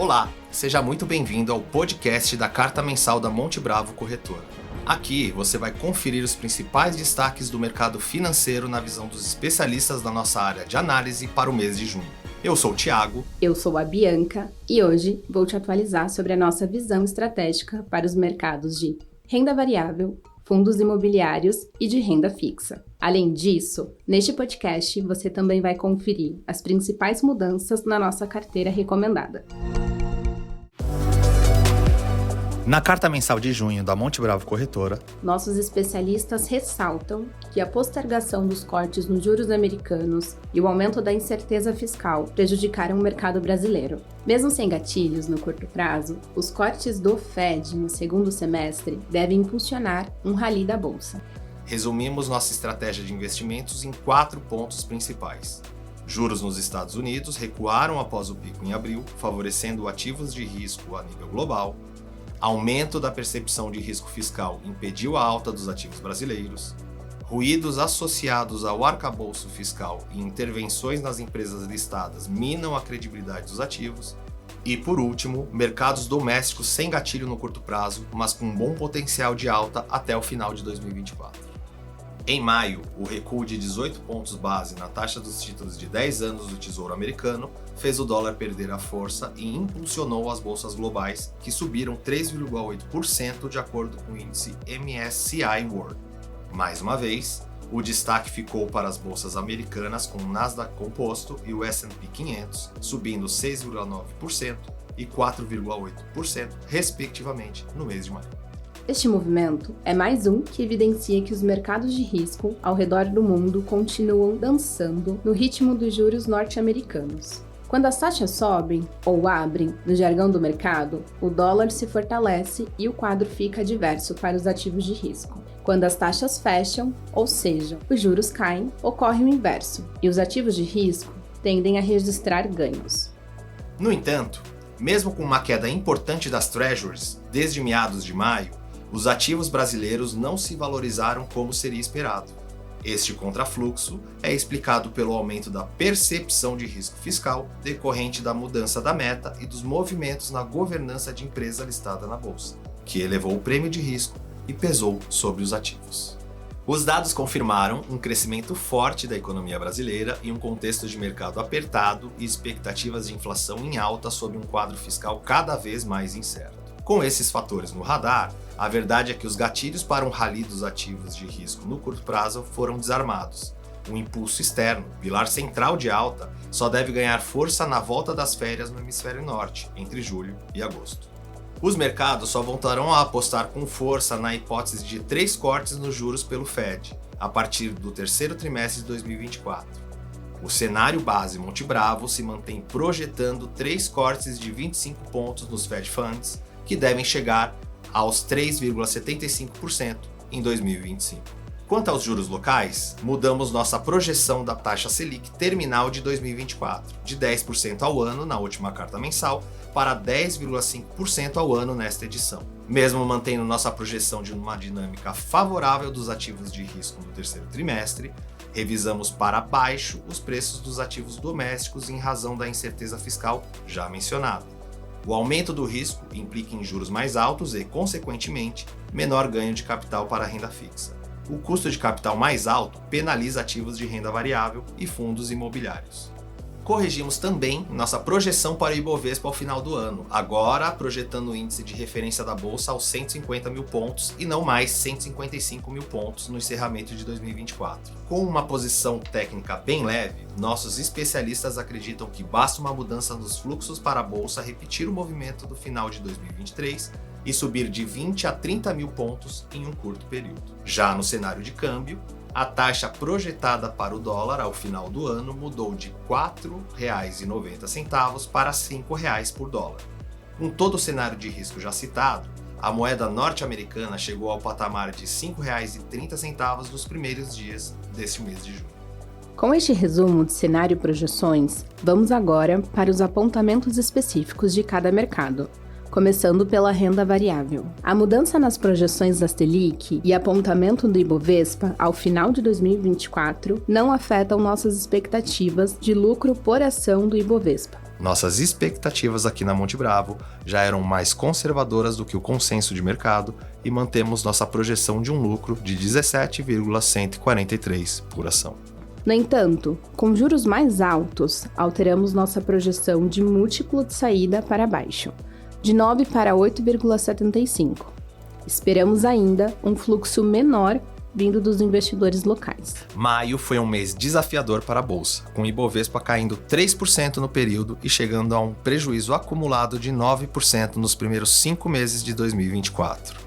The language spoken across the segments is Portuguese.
Olá, seja muito bem-vindo ao podcast da Carta Mensal da Monte Bravo Corretora. Aqui você vai conferir os principais destaques do mercado financeiro na visão dos especialistas da nossa área de análise para o mês de junho. Eu sou o Thiago. Eu sou a Bianca e hoje vou te atualizar sobre a nossa visão estratégica para os mercados de renda variável, fundos imobiliários e de renda fixa. Além disso, neste podcast você também vai conferir as principais mudanças na nossa carteira recomendada. Na carta mensal de junho da Monte Bravo Corretora, nossos especialistas ressaltam que a postergação dos cortes nos juros americanos e o aumento da incerteza fiscal prejudicaram o mercado brasileiro. Mesmo sem gatilhos no curto prazo, os cortes do Fed no segundo semestre devem impulsionar um rally da bolsa. Resumimos nossa estratégia de investimentos em 4 pontos principais. Juros nos Estados Unidos recuaram após o pico em abril, favorecendo ativos de risco a nível global. Aumento da percepção de risco fiscal impediu a alta dos ativos brasileiros. Ruídos associados ao arcabouço fiscal e intervenções nas empresas listadas minam a credibilidade dos ativos. E, por último, mercados domésticos sem gatilho no curto prazo, mas com bom potencial de alta até o final de 2024. Em maio, o recuo de 18 pontos base na taxa dos títulos de 10 anos do Tesouro Americano fez o dólar perder a força e impulsionou as bolsas globais, que subiram 3,8% de acordo com o índice MSCI World. Mais uma vez, o destaque ficou para as bolsas americanas com o Nasdaq Composto e o S&P 500, subindo 6,9% e 4,8%, respectivamente, no mês de maio. Este movimento é mais um que evidencia que os mercados de risco ao redor do mundo continuam dançando no ritmo dos juros norte-americanos. Quando as taxas sobem ou abrem, no jargão do mercado, o dólar se fortalece e o quadro fica adverso para os ativos de risco. Quando as taxas fecham, ou seja, os juros caem, ocorre o inverso, e os ativos de risco tendem a registrar ganhos. No entanto, mesmo com uma queda importante das Treasuries desde meados de maio, os ativos brasileiros não se valorizaram como seria esperado. Este contrafluxo é explicado pelo aumento da percepção de risco fiscal decorrente da mudança da meta e dos movimentos na governança de empresa listada na bolsa, que elevou o prêmio de risco e pesou sobre os ativos. Os dados confirmaram um crescimento forte da economia brasileira em um contexto de mercado apertado e expectativas de inflação em alta sob um quadro fiscal cada vez mais incerto. Com esses fatores no radar, a verdade é que os gatilhos para um rally dos ativos de risco no curto prazo foram desarmados. O impulso externo, pilar central de alta, só deve ganhar força na volta das férias no hemisfério norte, entre julho e agosto. Os mercados só voltarão a apostar com força na hipótese de 3 cortes nos juros pelo Fed, a partir do terceiro trimestre de 2024. O cenário base Monte Bravo se mantém projetando 3 cortes de 25 pontos nos Fed Funds, que devem chegar aos 3,75% em 2025. Quanto aos juros locais, mudamos nossa projeção da taxa Selic terminal de 2024, de 10% ao ano na última carta mensal para 10,5% ao ano nesta edição. Mesmo mantendo nossa projeção de uma dinâmica favorável dos ativos de risco no terceiro trimestre, revisamos para baixo os preços dos ativos domésticos em razão da incerteza fiscal já mencionada. O aumento do risco implica em juros mais altos e, consequentemente, menor ganho de capital para a renda fixa. O custo de capital mais alto penaliza ativos de renda variável e fundos imobiliários. Corrigimos também nossa projeção para o Ibovespa ao final do ano, agora projetando o índice de referência da Bolsa aos 150 mil pontos e não mais 155 mil pontos no encerramento de 2024. Com uma posição técnica bem leve, nossos especialistas acreditam que basta uma mudança nos fluxos para a Bolsa repetir o movimento do final de 2023 e subir de 20 a 30 mil pontos em um curto período. Já no cenário de câmbio, a taxa projetada para o dólar ao final do ano mudou de R$ 4,90 para R$ 5,00 por dólar. Com todo o cenário de risco já citado, a moeda norte-americana chegou ao patamar de R$ 5,30 nos primeiros dias deste mês de junho. Com este resumo de cenário e projeções, vamos agora para os apontamentos específicos de cada mercado. Começando pela renda variável. A mudança nas projeções da Selic e apontamento do Ibovespa ao final de 2024 não afetam nossas expectativas de lucro por ação do Ibovespa. Nossas expectativas aqui na Monte Bravo já eram mais conservadoras do que o consenso de mercado e mantemos nossa projeção de um lucro de 17,143 por ação. No entanto, com juros mais altos, alteramos nossa projeção de múltiplo de saída para baixo, de 9 para 8,75. Esperamos ainda um fluxo menor vindo dos investidores locais. Maio foi um mês desafiador para a Bolsa, com o Ibovespa caindo 3% no período e chegando a um prejuízo acumulado de 9% nos primeiros 5 meses de 2024.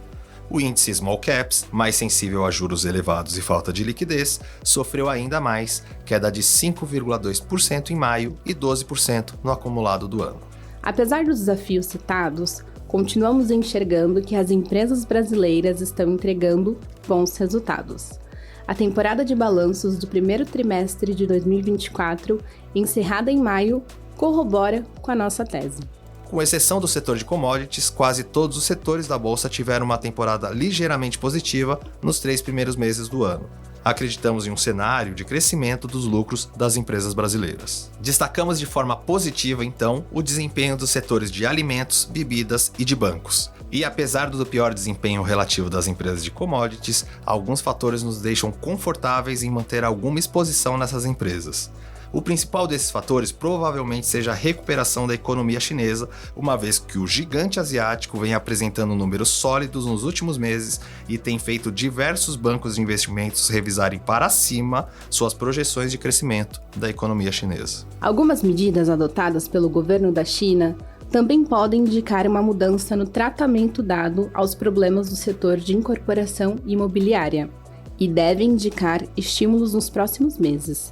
O índice Small Caps, mais sensível a juros elevados e falta de liquidez, sofreu ainda mais, queda de 5,2% em maio e 12% no acumulado do ano. Apesar dos desafios citados, continuamos enxergando que as empresas brasileiras estão entregando bons resultados. A temporada de balanços do primeiro trimestre de 2024, encerrada em maio, corrobora com a nossa tese. Com exceção do setor de commodities, quase todos os setores da Bolsa tiveram uma temporada ligeiramente positiva nos 3 primeiros meses do ano. Acreditamos em um cenário de crescimento dos lucros das empresas brasileiras. Destacamos de forma positiva, então, o desempenho dos setores de alimentos, bebidas e de bancos. E apesar do pior desempenho relativo das empresas de commodities, alguns fatores nos deixam confortáveis em manter alguma exposição nessas empresas. O principal desses fatores provavelmente seja a recuperação da economia chinesa, uma vez que o gigante asiático vem apresentando números sólidos nos últimos meses e tem feito diversos bancos de investimentos revisarem para cima suas projeções de crescimento da economia chinesa. Algumas medidas adotadas pelo governo da China também podem indicar uma mudança no tratamento dado aos problemas do setor de incorporação imobiliária e devem indicar estímulos nos próximos meses.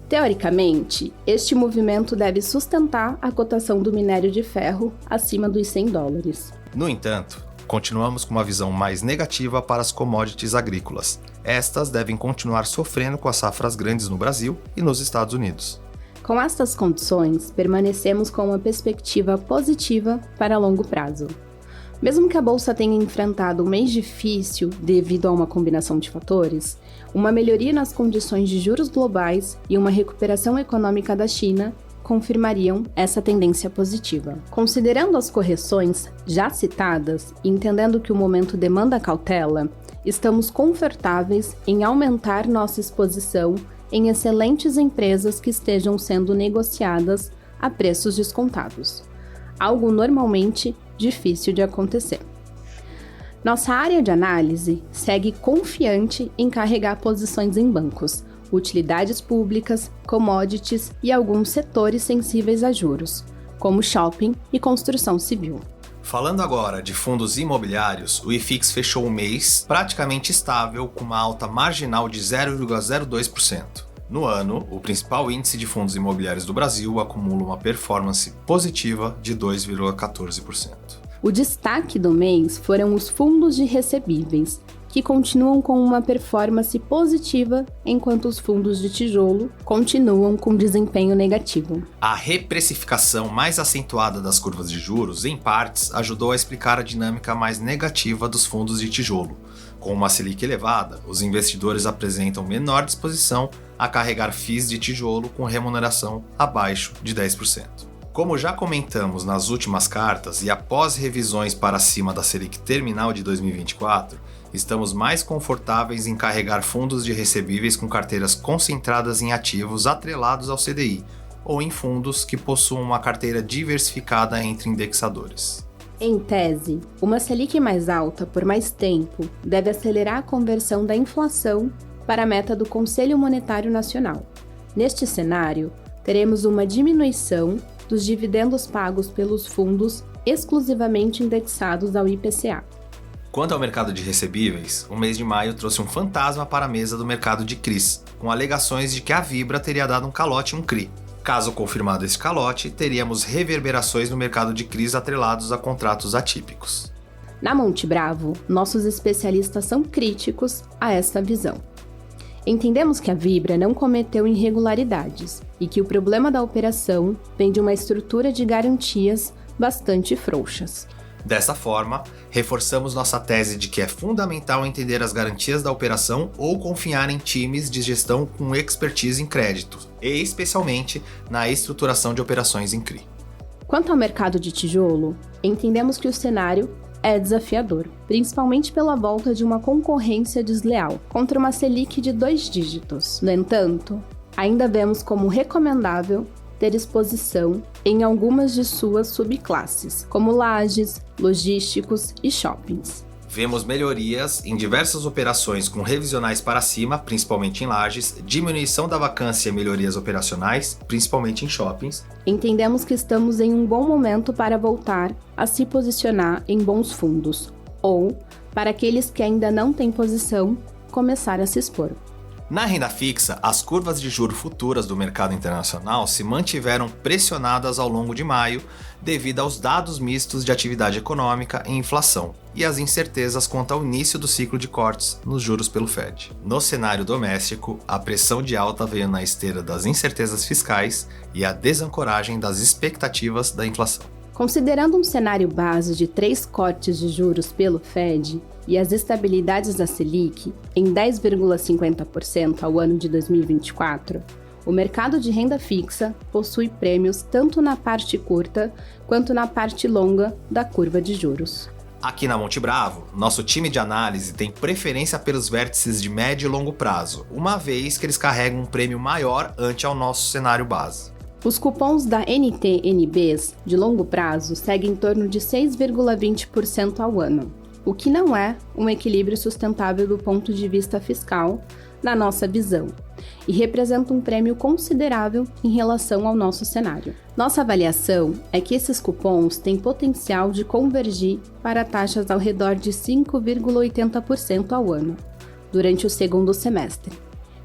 Teoricamente, este movimento deve sustentar a cotação do minério de ferro acima dos $100. No entanto, continuamos com uma visão mais negativa para as commodities agrícolas. Estas devem continuar sofrendo com as safras grandes no Brasil e nos Estados Unidos. Com estas condições, permanecemos com uma perspectiva positiva para longo prazo. Mesmo que a Bolsa tenha enfrentado um mês difícil devido a uma combinação de fatores, uma melhoria nas condições de juros globais e uma recuperação econômica da China confirmariam essa tendência positiva. Considerando as correções já citadas e entendendo que o momento demanda cautela, estamos confortáveis em aumentar nossa exposição em excelentes empresas que estejam sendo negociadas a preços descontados, algo normalmente difícil de acontecer. Nossa área de análise segue confiante em carregar posições em bancos, utilidades públicas, commodities e alguns setores sensíveis a juros, como shopping e construção civil. Falando agora de fundos imobiliários, o IFIX fechou o mês praticamente estável com uma alta marginal de 0,02%. No ano, o principal índice de fundos imobiliários do Brasil acumula uma performance positiva de 2,14%. O destaque do mês foram os fundos de recebíveis, que continuam com uma performance positiva, enquanto os fundos de tijolo continuam com desempenho negativo. A reprecificação mais acentuada das curvas de juros, em partes, ajudou a explicar a dinâmica mais negativa dos fundos de tijolo. Com uma Selic elevada, os investidores apresentam menor disposição a carregar FIIs de tijolo com remuneração abaixo de 10%. Como já comentamos nas últimas cartas e após revisões para cima da Selic terminal de 2024, estamos mais confortáveis em carregar fundos de recebíveis com carteiras concentradas em ativos atrelados ao CDI ou em fundos que possuam uma carteira diversificada entre indexadores. Em tese, uma Selic mais alta por mais tempo deve acelerar a conversão da inflação para a meta do Conselho Monetário Nacional. Neste cenário, teremos uma diminuição dos dividendos pagos pelos fundos exclusivamente indexados ao IPCA. Quanto ao mercado de recebíveis, o mês de maio trouxe um fantasma para a mesa do mercado de CRIs, com alegações de que a Vibra teria dado um calote em um CRI. Caso confirmado esse calote, teríamos reverberações no mercado de CRIs atrelados a contratos atípicos. Na Monte Bravo, nossos especialistas são críticos a esta visão. Entendemos que a Vibra não cometeu irregularidades e que o problema da operação vem de uma estrutura de garantias bastante frouxas. Dessa forma, reforçamos nossa tese de que é fundamental entender as garantias da operação ou confiar em times de gestão com expertise em crédito, e especialmente na estruturação de operações em CRI. Quanto ao mercado de tijolo, entendemos que o cenário é desafiador, principalmente pela volta de uma concorrência desleal contra uma Selic de 2 dígitos. No entanto, ainda vemos como recomendável ter exposição em algumas de suas subclasses, como lajes, logísticos e shoppings. Vemos melhorias em diversas operações com revisionais para cima, principalmente em lajes, diminuição da vacância e melhorias operacionais, principalmente em shoppings. Entendemos que estamos em um bom momento para voltar a se posicionar em bons fundos, ou, para aqueles que ainda não têm posição, começar a se expor. Na renda fixa, as curvas de juros futuras do mercado internacional se mantiveram pressionadas ao longo de maio devido aos dados mistos de atividade econômica e inflação, e as incertezas quanto ao início do ciclo de cortes nos juros pelo Fed. No cenário doméstico, a pressão de alta veio na esteira das incertezas fiscais e a desancoragem das expectativas da inflação. Considerando um cenário base de 3 cortes de juros pelo Fed e as estabilidades da Selic em 10,50% ao ano de 2024, o mercado de renda fixa possui prêmios tanto na parte curta quanto na parte longa da curva de juros. Aqui na Monte Bravo, nosso time de análise tem preferência pelos vértices de médio e longo prazo, uma vez que eles carregam um prêmio maior ante ao nosso cenário base. Os cupons da NTN-Bs de longo prazo seguem em torno de 6,20% ao ano, o que não é um equilíbrio sustentável do ponto de vista fiscal, na nossa visão, e representa um prêmio considerável em relação ao nosso cenário. Nossa avaliação é que esses cupons têm potencial de convergir para taxas ao redor de 5,80% ao ano, durante o segundo semestre,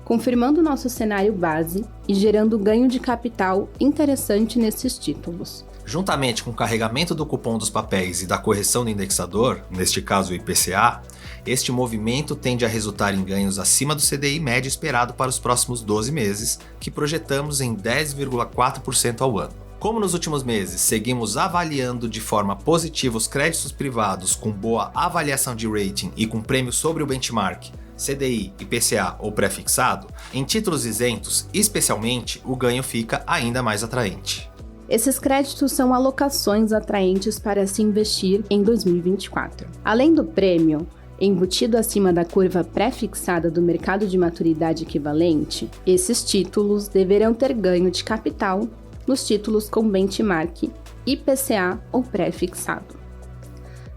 confirmando nosso cenário base e gerando ganho de capital interessante nesses títulos. Juntamente com o carregamento do cupom dos papéis e da correção do indexador, neste caso o IPCA, este movimento tende a resultar em ganhos acima do CDI médio esperado para os próximos 12 meses, que projetamos em 10,4% ao ano. Como nos últimos meses seguimos avaliando de forma positiva os créditos privados com boa avaliação de rating e com prêmio sobre o benchmark, CDI, IPCA ou pré-fixado, em títulos isentos, especialmente, o ganho fica ainda mais atraente. Esses créditos são alocações atraentes para se investir em 2024. Além do prêmio, embutido acima da curva pré-fixada do mercado de maturidade equivalente, esses títulos deverão ter ganho de capital nos títulos com benchmark, IPCA ou pré-fixado.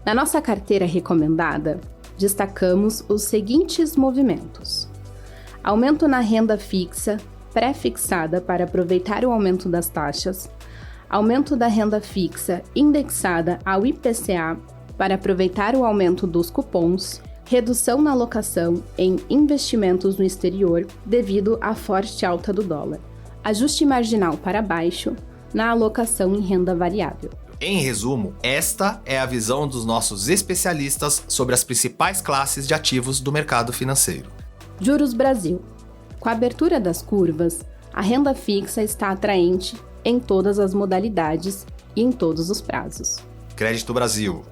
Na nossa carteira recomendada, destacamos os seguintes movimentos: aumento na renda fixa pré-fixada para aproveitar o aumento das taxas, aumento da renda fixa indexada ao IPCA para aproveitar o aumento dos cupons, redução na alocação em investimentos no exterior devido à forte alta do dólar, ajuste marginal para baixo na alocação em renda variável. Em resumo, esta é a visão dos nossos especialistas sobre as principais classes de ativos do mercado financeiro. Juros Brasil. Com a abertura das curvas, a renda fixa está atraente em todas as modalidades e em todos os prazos. Crédito Brasil.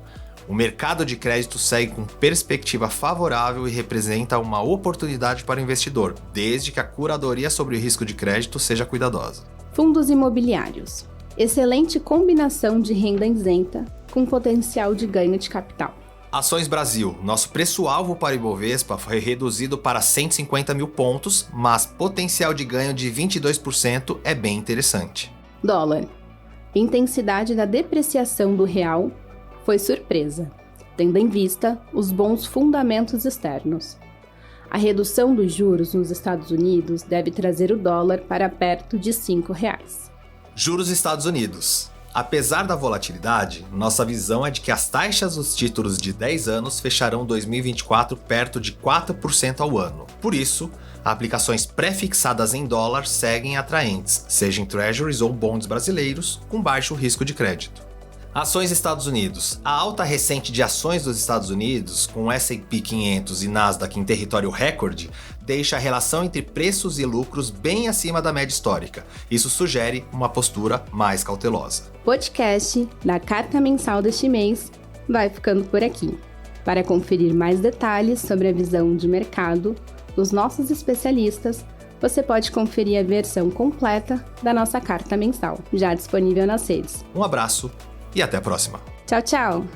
O mercado de crédito segue com perspectiva favorável e representa uma oportunidade para o investidor, desde que a curadoria sobre o risco de crédito seja cuidadosa. Fundos imobiliários. Excelente combinação de renda isenta com potencial de ganho de capital. Ações Brasil. Nosso preço-alvo para o Ibovespa foi reduzido para 150 mil pontos, mas potencial de ganho de 22% é bem interessante. Dólar. Intensidade da depreciação do real foi surpresa, tendo em vista os bons fundamentos externos. A redução dos juros nos Estados Unidos deve trazer o dólar para perto de R$ 5,00. Juros Estados Unidos. Apesar da volatilidade, nossa visão é de que as taxas dos títulos de 10 anos fecharão 2024 perto de 4% ao ano. Por isso, aplicações pré-fixadas em dólar seguem atraentes, seja em treasuries ou bonds brasileiros, com baixo risco de crédito. Ações Estados Unidos. A alta recente de ações dos Estados Unidos, com S&P 500 e Nasdaq em território recorde, deixa a relação entre preços e lucros bem acima da média histórica. Isso sugere uma postura mais cautelosa. Podcast da Carta Mensal deste mês vai ficando por aqui. Para conferir mais detalhes sobre a visão de mercado dos nossos especialistas, você pode conferir a versão completa da nossa carta mensal, já disponível nas redes. Um abraço e até a próxima. Tchau, tchau!